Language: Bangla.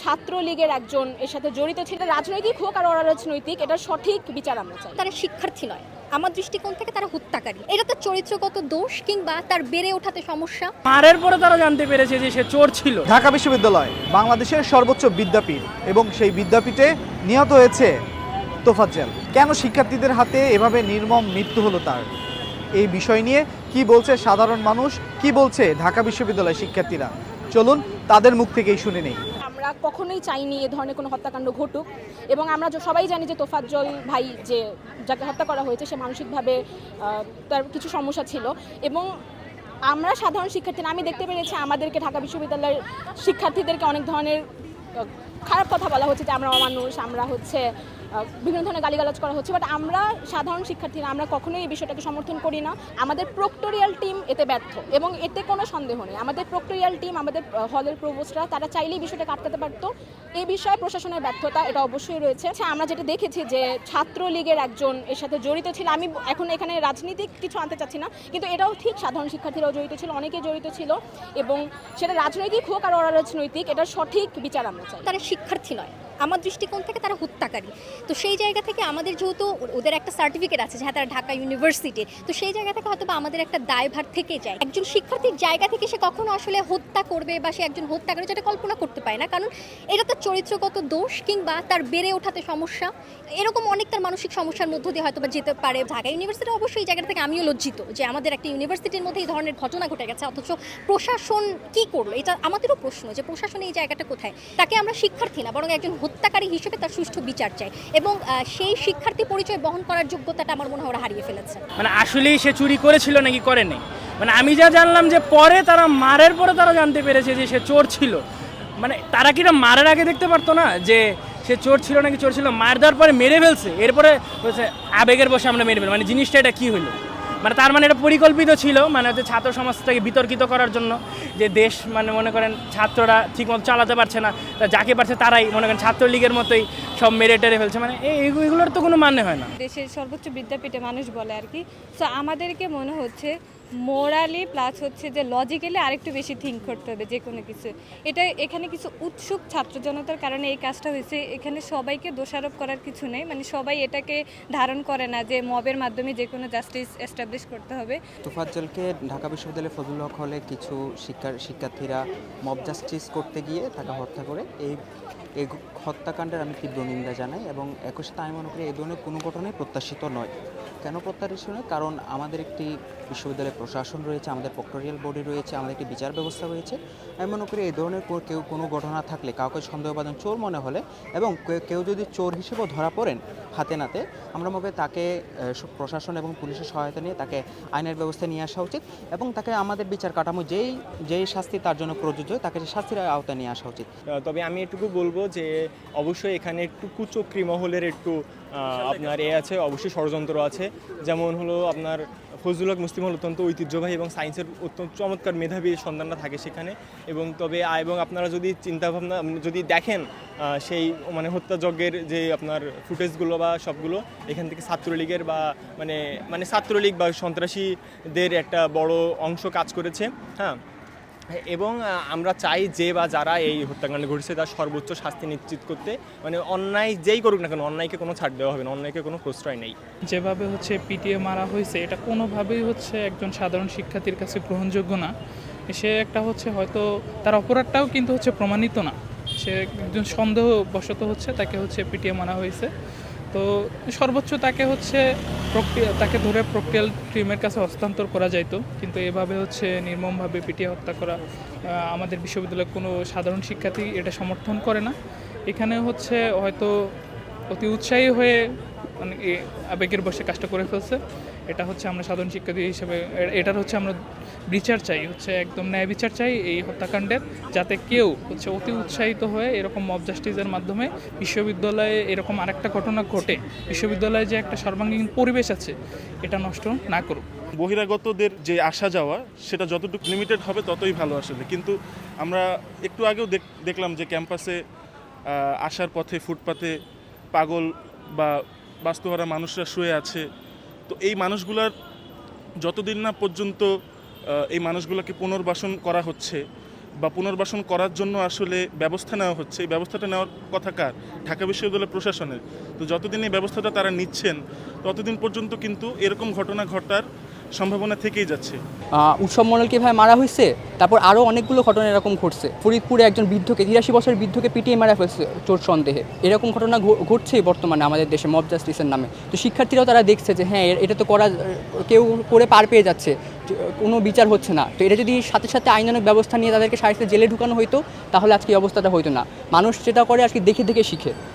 ছাত্রলীগের একজন এর সাথে জড়িত ছিল। রাজনৈতিক হোক আর অরাজনৈতিক, এটা সঠিক বিচার আমরা চাই। তারা শিক্ষার্থী নয়, আমার দৃষ্টিকোণ থেকে তারা হত্যাকারী। এটা তো চরিত্রগত দোষ কিংবা তার বেড়ে ওঠাতে সমস্যা। মারের পরে তারা জানতে পেরেছে যে সে চোর ছিল। ঢাকা বিশ্ববিদ্যালয় বাংলাদেশের সর্বোচ্চ বিদ্যাপীঠ এবং সেই বিদ্যাপীঠে নিহত হয়েছে তোফাজ্জল। কেন শিক্ষার্থীদের হাতে এভাবে নির্মম মৃত্যু হলো তার? এই বিষয় নিয়ে কি বলছে সাধারণ মানুষ, কি বলছে ঢাকা বিশ্ববিদ্যালয়ের শিক্ষার্থীরা, চলুন তাদের মুখ থেকেই শুনে নেই। আমরা কখনোই চাইনি এ ধরনের কোনো হত্যাকাণ্ড ঘটুক, এবং আমরা সবাই জানি যে তোফাজ্জল ভাই যে যাকে হত্যা করা হয়েছে সে মানসিকভাবে তার কিছু সমস্যা ছিল। এবং আমরা সাধারণ শিক্ষার্থীরা, আমি দেখতে পেরেছি আমাদেরকে ঢাকা বিশ্ববিদ্যালয়ের শিক্ষার্থীদেরকে অনেক ধরনের খারাপ কথা বলা হচ্ছে যে আমরা অমানুষ, আমরা বিভিন্ন ধরনের গালিগালাজ করা হচ্ছে। বাট আমরা সাধারণ শিক্ষার্থীরা আমরা কখনোই এই বিষয়টাকে সমর্থন করি না। আমাদের প্রক্টোরিয়াল টিম এতে ব্যর্থ এবং এতে কোনো সন্দেহ নেই। আমাদের প্রক্টোরিয়াল টিম, আমাদের হলের প্রভোস্টরা, তারা চাইলেই বিষয়টাকে আটকাতে পারতো। এই বিষয়ে প্রশাসনের ব্যর্থতা এটা অবশ্যই রয়েছে। আমরা যেটা দেখেছি যে ছাত্রলীগের একজন এর সাথে জড়িত ছিল। আমি এখন এখানে রাজনীতিক কিছু আনতে চাচ্ছি না, কিন্তু এটাও ঠিক সাধারণ শিক্ষার্থীরাও জড়িত ছিল, অনেকেই জড়িত ছিল, এবং সেটা রাজনৈতিক হোক আর অরাজনৈতিক, এটা সঠিক বিচার আমরা চাই। তারা শিক্ষার্থী নয়, আমার দৃষ্টিকোণ থেকে তারা হত্যাকারী। তো সেই জায়গা থেকে আমাদের যেহেতু ওদের একটা সার্টিফিকেট আছে যে হ্যাঁ তারা ঢাকা ইউনিভার্সিটি, তো সেই জায়গা থেকে হয়তো আমাদের একটা দায়ভার থেকে যায়। একজন শিক্ষার্থীর জায়গা থেকে সে কখনো আসলে হত্যা করবে বা সে একজন হত্যাকারী যেটা কল্পনা করতে পারে না, কারণ এটা তো চরিত্রগত দোষ কিংবা তার বেড়ে ওঠাতে সমস্যা, এরকম অনেক তার মানসিক সমস্যার মধ্য দিয়ে হয়তো বা যেতে পারে। ঢাকা ইউনিভার্সিটি অবশ্যই এই জায়গা থেকে আমিও লজ্জিত যে আমাদের একটা ইউনিভার্সিটির মধ্যে এই ধরনের ঘটনা ঘটে গেছে, অথচ প্রশাসন কি করলো? এটা আমাদেরও প্রশ্ন যে প্রশাসন এই জায়গাটা কোথায়? তাকে আমরা শিক্ষার্থী না, বরং একজন হত্যাকারী হিসেবে তার সুষ্ঠু বিচার চাই, এবং সেই শিক্ষার্থী পরিচয় বহন করার যোগ্যতাটা আমার মনে হয় ওরা হারিয়ে ফেলেছে। মানে আসলেই সে চুরি করেছিল নাকি করেনি, মানে আমি যা জানলাম যে পরে তারা মারের পরে তারা জানতে পেরেছে যে সে চোর ছিল। মানে তারা কি না মারার আগে দেখতে পারতো না যে সে চোর ছিল নাকি চোর ছিল? মার দেওয়ার পরে মেরে ফেলছে, এরপরে বলছে আবেগের বসে আমরা মেরে ফেলবো। মানে জিনিসটা এটা কী হলো? মানে তার মানে এটা পরিকল্পিত ছিল, মানে হচ্ছে ছাত্র সমাজটাকে বিতর্কিত করার জন্য, যে দেশ মানে মনে করেন ছাত্ররা ঠিকমতো চালাতে পারছে না, তা যাকে পারছে তারাই মনে করেন ছাত্রলীগের মতোই সব মেরে টেরে ফেলছে। মানে এগুলোর তো কোনো মানে হয় না। দেশের সর্বোচ্চ বিদ্যাপীঠে মানুষ বলে আর কি। সো আমাদেরকে মনে হচ্ছে মোরালি প্লাস হচ্ছে যে লজিক্যালি আরেকটু বেশি থিঙ্ক করতে হবে যে কোনো কিছু। এটা এখানে কিছু উৎসুক ছাত্র জনতার কারণে এই কাজটা হয়েছে। এখানে সবাইকে দোষারোপ করার কিছু নেই, মানে সবাই এটাকে ধারণ করে না যে মবের মাধ্যমে যে কোনো জাস্টিস এস্টাবলিশ করতে হবে। তোফাজ্জলকে ঢাকা বিশ্ববিদ্যালয়ের ফজলুল হক হলে কিছু শিক্ষার্থীরা মব জাস্টিস করতে গিয়ে তাকে হত্যা করে। এই হত্যাকাণ্ডের আমি তীব্র নিন্দা জানাই, এবং একই সাথে আমি মনে করি এই ধরনের কোনো ঘটনাই প্রত্যাশিত নয়। কেন প্রত্যাশিত নয়? কারণ আমাদের একটি বিশ্ববিদ্যালয়ের প্রশাসন রয়েছে, আমাদের প্রক্টোরিয়াল বডি রয়েছে, আমাদের একটি বিচার ব্যবস্থা রয়েছে। আমি মনে করি এই ধরনের কেউ কোনো ঘটনা থাকলে, কাউকে সন্দেহভাজন চোর মনে হলে, এবং কেউ যদি চোর হিসেবেও ধরা পড়েন হাতে নাতে, আমরা মনে করি তাকে প্রশাসন এবং পুলিশের সহায়তা নিয়ে তাকে আইনের ব্যবস্থা নিয়ে আসা উচিত, এবং তাকে আমাদের বিচার কাঠামো যেই শাস্তি তার জন্য প্রযোজ্য তাকে শাস্তির আওতায় নিয়ে আসা উচিত। তবে আমি এটুকু বলবো যে অবশ্যই এখানে একটু কুচক্রী মহলের একটু আপনার আছে, অবশ্যই ষড়যন্ত্র আছে। যেমন হলো আপনার ফজলুল হক মুসলিম হল অত্যন্ত ঐতিহ্যবাহী এবং সায়েন্সের অত্যন্ত চমৎকার মেধাবী সন্তানরা থাকে সেখানে। এবং আপনারা যদি চিন্তাভাবনা যদি দেখেন সেই মানে হত্যাযজ্ঞের যে আপনার ফুটেজগুলো বা সবগুলো, এখান থেকে ছাত্রলীগের বা মানে ছাত্রলীগ বা সন্ত্রাসীদের একটা বড় অংশ কাজ করেছে। হ্যাঁ, এবং আমরা চাই যে বা যারা এই হত্যাকাণ্ড ঘটেছে তার সর্বোচ্চ শাস্তি নিশ্চিত করতে। মানে অন্যায় যেই করুক না কেন, অন্যায়কে কোনো ছাড় দেওয়া হবে না, অন্যায়কে কোনো প্রশ্রয় নেই। যেভাবে পিটিয়ে মারা হয়েছে এটা কোনোভাবেই একজন সাধারণ শিক্ষার্থীর কাছে গ্রহণযোগ্য না। সে একটা হয়তো তার অপরাধটাও কিন্তু প্রমাণিত না, সে একজন সন্দেহবশত তাকে পিটিয়ে মারা হয়েছে। তো সর্বোচ্চ তাকে তাকে ধরে প্রক্রিয়াল টিমের কাছে হস্তান্তর করা যাইতো, কিন্তু এভাবে নির্মমভাবে পিটিয়ে হত্যা করা আমাদের বিশ্ববিদ্যালয়ের কোনো সাধারণ শিক্ষার্থী এটা সমর্থন করে না। এখানে হয়তো অতি উৎসাহী হয়ে মানে আবেগের বসে কাজটা করে ফেলছে। এটা আমরা সাধারণ শিক্ষার্থী হিসেবে এটার আমরা বিচার চাই, একদম ন্যায় বিচার চাই এই হত্যাকাণ্ডের, যাতে কেউ অতি উৎসাহিত হয়ে এরকম মব জাস্টিসের মাধ্যমে বিশ্ববিদ্যালয়ে এরকম আরেকটা ঘটনা ঘটে বিশ্ববিদ্যালয়ে যে একটা সর্বাঙ্গীন পরিবেশ আছে এটা নষ্ট না করুক। বহিরাগতদের যে আসা যাওয়া সেটা যতটুকু লিমিটেড হবে ততই ভালো আসলে। কিন্তু আমরা একটু আগেও দেখলাম যে ক্যাম্পাসে আসার পথে ফুটপাতে পাগল বা বাস্তুহারা মানুষরা শুয়ে আছে। তো এই মানুষগুলার যতদিন না পর্যন্ত এই মানুষগুলোকে পুনর্বাসন করা হচ্ছে, বা পুনর্বাসন করার জন্য আসলে ব্যবস্থা নেওয়া হচ্ছে, এই ব্যবস্থাটা নেওয়ার কথা কার? ঢাকা বিশ্ববিদ্যালয় প্রশাসনের। তো যতদিন এই ব্যবস্থাটা তারা নিচ্ছেন ততদিন পর্যন্ত কিন্তু এরকম ঘটনা ঘটার সম্ভাবনা থেকেই যাচ্ছে। উৎসব মণ্ডলকে এভাবে মারা হয়েছে, তারপর আরও অনেকগুলো ঘটনা এরকম ঘটছে। ফরিদপুরে একজন বৃদ্ধকে 83 বছরের বৃদ্ধকে পিটিয়ে মারা ফেলছে চোর সন্দেহে। এরকম ঘটনা ঘটছেই বর্তমানে আমাদের দেশে মব জাস্টিসের নামে। তো শিক্ষার্থীরাও তারা দেখছে যে হ্যাঁ এটা তো করা, কেউ করে পার পেয়ে যাচ্ছে, কোনো বিচার হচ্ছে না। তো এটা যদি সাথে সাথে আইনানুগ ব্যবস্থা নিয়ে তাদেরকে সাথে জেলে ঢুকানো হতো তাহলে আজকে এই অবস্থাটা হতো না। মানুষ যেটা করে আজকে দেখে দেখে শিখে।